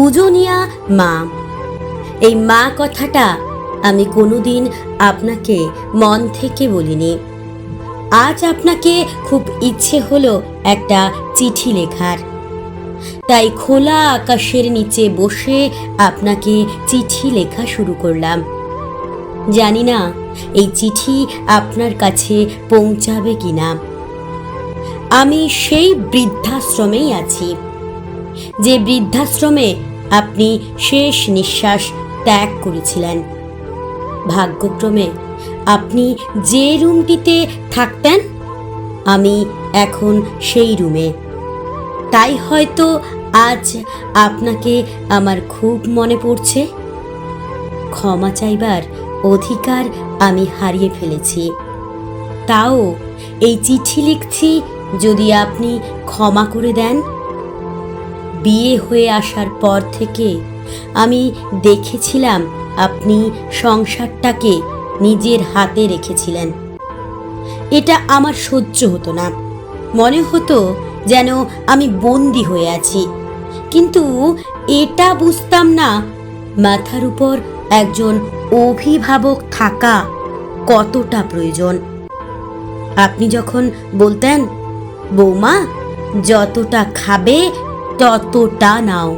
পূজনীয়া মা। এই মা কথাটা আমি কোনোদিন আপনাকে মন থেকে বলিনি। আজ আপনাকে খুব ইচ্ছে হলো একটা চিঠি লেখার, তাই খোলা আকাশের নিচে বসে আপনাকে চিঠি লেখা শুরু করলাম। জানি না এই চিঠি আপনার কাছে পৌঁছাবে কিনা। আমি সেই বৃদ্ধাশ্রমেই আছি, যে বৃদ্ধাশ্রমে আপনি শেষ নিঃশ্বাস ত্যাগ করেছিলেন। ভাগ্যক্রমে আপনি যে রুমটিতে থাকতেন, আমি এখন সেই রুমে। তাই হয়তো আজ আপনাকে আমার খুব মনে পড়ছে। ক্ষমা চাইবার অধিকার আমি হারিয়ে ফেলেছি, তাও এই চিঠি লিখছি যদি আপনি ক্ষমা করে দেন। বিয়ে হয়ে আসার পর থেকে আমি দেখেছিলাম আপনি সংসারটাকে নিজের হাতে রেখেছিলেন। এটা আমার সহ্য হতো না, মনে হতো যেন আমি বন্দি হয়ে আছি। কিন্তু এটা বুঝতাম না মাথার উপর একজন অভিভাবক থাকা কতটা প্রয়োজন। আপনি যখন বলতেন, বৌমা যতটা খাবে ততটা নাও,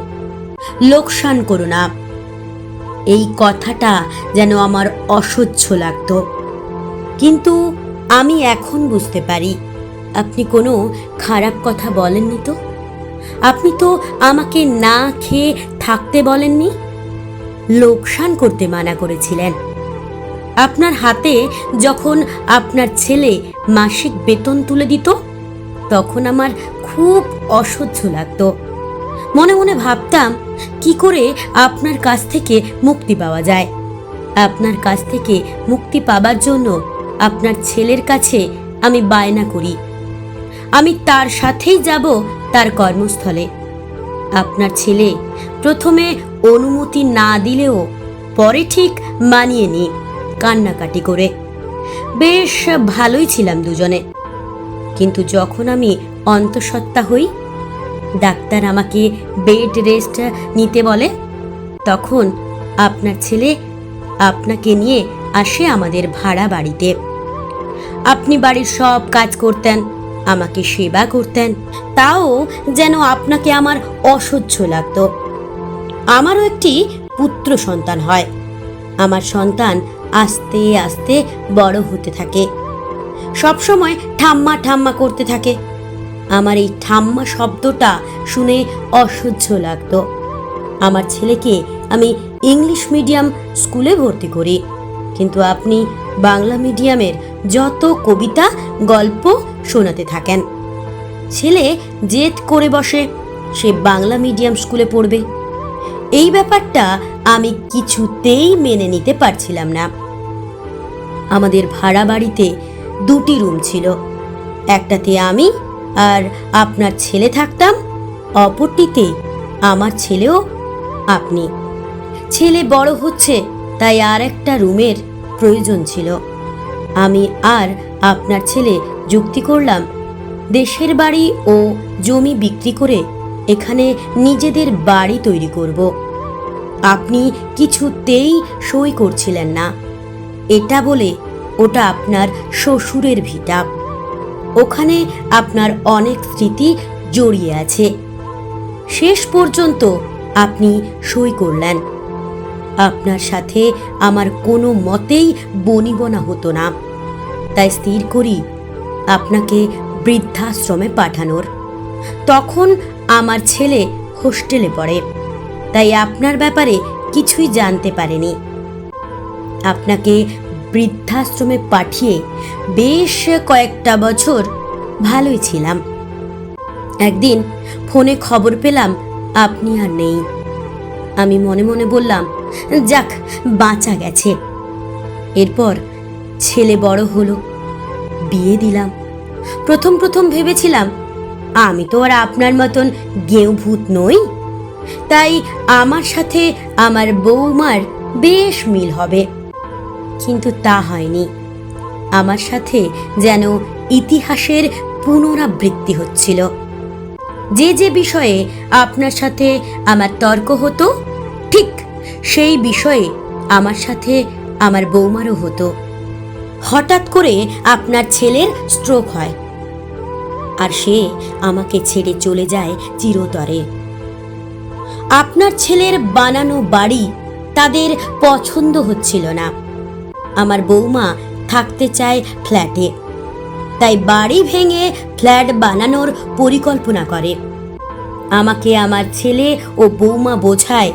লোকসান করো না, এই কথাটা যেন আমার অসহ্য লাগতো। কিন্তু আমি এখন বুঝতে পারি আপনি কোনো খারাপ কথা বলেননি তো। আপনি তো আমাকে না খেয়ে থাকতে বলেননি, লোকসান করতে মানা করেছিলেন। আপনার হাতে যখন আপনার ছেলে মাসিক বেতন তুলে দিত, তখন আমার খুব অসহ্য লাগতো। মনে মনে ভাবতাম কি করে আপনার কাছ থেকে মুক্তি পাওয়া যায়। আপনার কাছ থেকে মুক্তি পাবার জন্য আপনার ছেলের কাছে আমি বায়না করি, আমি তার সাথেই যাব তার কর্মস্থলে। আপনার ছেলে প্রথমে অনুমতি না দিলেও পরে ঠিক মানিয়ে নি, কান্নাকাটি করে। বেশ ভালোই ছিলাম দুজনে। কিন্তু যখন আমি অন্তঃসত্ত্বা হই, ডাক্তার আমাকে বেড রেস্ট নিতে বলে, তখন আপনার ছেলে আপনাকে নিয়ে আসে আমাদের ভাড়া বাড়িতে। আপনি বাড়ির সব কাজ করতেন, আমাকে সেবা করতেন, তাও যেন আপনাকে আমার অসহ্য লাগতো। আমারও একটি পুত্র সন্তান হয়। আমার সন্তান আস্তে আস্তে বড় হতে থাকে, সবসময় ঠাম্মা ঠাম্মা করতে থাকে। আমার এই ঠাম্মা শব্দটা শুনে অসহ্য লাগতো। আমার ছেলেকে আমি ইংলিশ মিডিয়াম স্কুলে ভর্তি করি, কিন্তু আপনি বাংলা মিডিয়ামের যত কবিতা গল্প শোনাতে থাকেন। ছেলে জেদ করে বসে সে বাংলা মিডিয়াম স্কুলে পড়বে। এই ব্যাপারটা আমি কিছুতেই মেনে নিতে পারছিলাম না। আমাদের ভাড়া বাড়িতে দুটি রুম ছিল, একটাতে আমি আর আপনার ছেলে থাকতাম, অপরটিতে আমার ছেলেও আপনি। ছেলে বড় হচ্ছে, তাই আর একটা রুমের প্রয়োজন ছিল। আমি আর আপনার ছেলে যুক্তি করলাম দেশের বাড়ি ও জমি বিক্রি করে এখানে নিজেদের বাড়ি তৈরি করব। আপনি কিছুতেই সই করছিলেন না। এটা বলে ওটা আপনার শ্বশুরের ভিটা, ওখানে আপনার অনেক স্মৃতি জড়িয়ে আছে। শেষ পর্যন্ত আপনি সই করলেন। আপনার সাথে আমার কোনো মতেই বনিবনা হতো না, তাই স্থির করি আপনাকে বৃদ্ধাশ্রমে পাঠানোর। তখন আমার ছেলে হোস্টেলে পড়ে, তাই আপনার ব্যাপারে কিছুই জানতে পারেনি। আপনাকে বৃদ্ধাশ্রমে পাঠিয়ে বেশ কয়েকটা বছর ভালোই ছিলাম। একদিন ফোনে খবর পেলাম আপনি আর নেই। আমি মনে মনে বললাম, যাক বাঁচা গেছে। এরপর ছেলে বড় হলো, বিয়ে দিলাম। প্রথম প্রথম ভেবেছিলাম আমি তো আর আপনার মতন গেঁয়ো ভূত নই, তাই আমার সাথে আমার বৌমার বেশ মিল হবে। কিন্তু তা হয়নি। আমার সাথে যেন ইতিহাসের পুনরাবৃত্তি হচ্ছিল। যে যে বিষয়ে আপনার সাথে আমার তর্ক হতো, ঠিক সেই বিষয়ে আমার সাথে আমার বৌমারও হতো। হঠাৎ করে আপনার ছেলের স্ট্রোক হয়, আর সে আমাকে ছেড়ে চলে যায় চিরতরে। আপনার ছেলের বানানো বাড়ি তাদের পছন্দ হচ্ছিল না। আমার বৌমা থাকতে চায় ফ্ল্যাটে, তাই বাড়ি ভেঙে ফ্ল্যাট বানানোর পরিকল্পনা করে। আমাকে আমার ছেলে ও বৌমা বোঝায়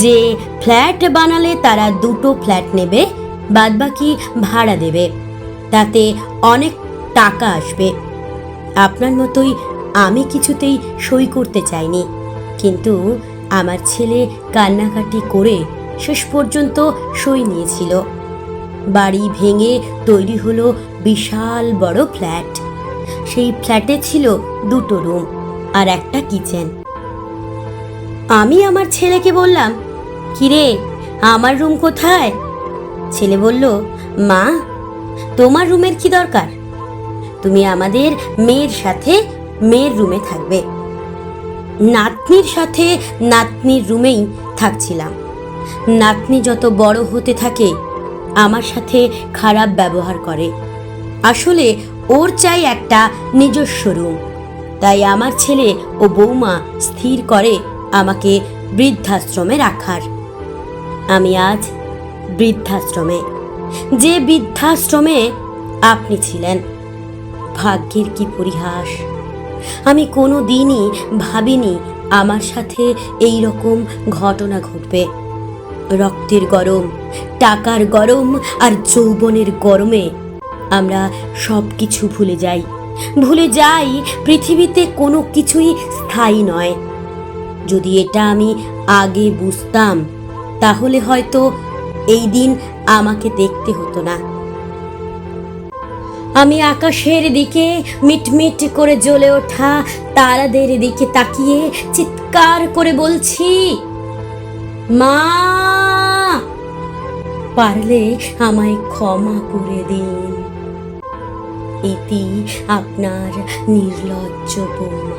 যে ফ্ল্যাট বানালে তারা দুটো ফ্ল্যাট নেবে, বাদবাকি ভাড়া দেবে, তাতে অনেক টাকা আসবে। আপনার মতোই আমি কিছুতেই সই করতে চাইনি, কিন্তু আমার ছেলে কান্নাকাটি করে শেষ পর্যন্ত সই নিয়েছিল। বাড়ি ভেঙে তৈরি হলো বিশাল বড় ফ্ল্যাট। সেই ফ্ল্যাটে ছিল দুটো রুম আর একটা কিচেন। আমি আমার ছেলেকে বললাম, কিরে, আমার রুম কোথায়? ছেলে বলল, মা, তোমার রুমের কি দরকার? তুমি আমাদের মেয়ের সাথে মেয়ের রুমে থাকবে। নাতনির সাথে নাতনির রুমেই থাকছিলাম। নাতনি যত বড় হতে থাকে আমার সাথে খারাপ ব্যবহার করে। আসলে ওর চাই একটা নিজস্ব রুম। তাই আমার ছেলে ও বৌমা স্থির করে আমাকে বৃদ্ধাশ্রমে রাখার। আমি আজ বৃদ্ধাশ্রমে, যে বৃদ্ধাশ্রমে আপনি ছিলেন। ভাগ্যের কি পরিহাস! আমি কোনো দিনই ভাবিনি আমার সাথে এই রকম ঘটনা ঘটবে। রক্তের গরম, টাকার গরম আর যৌবনের গরমে আমরা সব কিছু ভুলে যাই পৃথিবীতে কোনো কিছুই স্থায়ী নয়। যদি এটা আমি আগে বুঝতাম, তাহলে হয়তো এই দিন আমাকে দেখতে হতো না। আমি আকাশের দিকে মিটমিট করে জ্বলে ওঠা তারাদের দিকে তাকিয়ে চিৎকার করে বলছি, মা, পারলে আমায় ক্ষমা করে দিন। ইতি আপনার নির্লজ্জ বৌমা।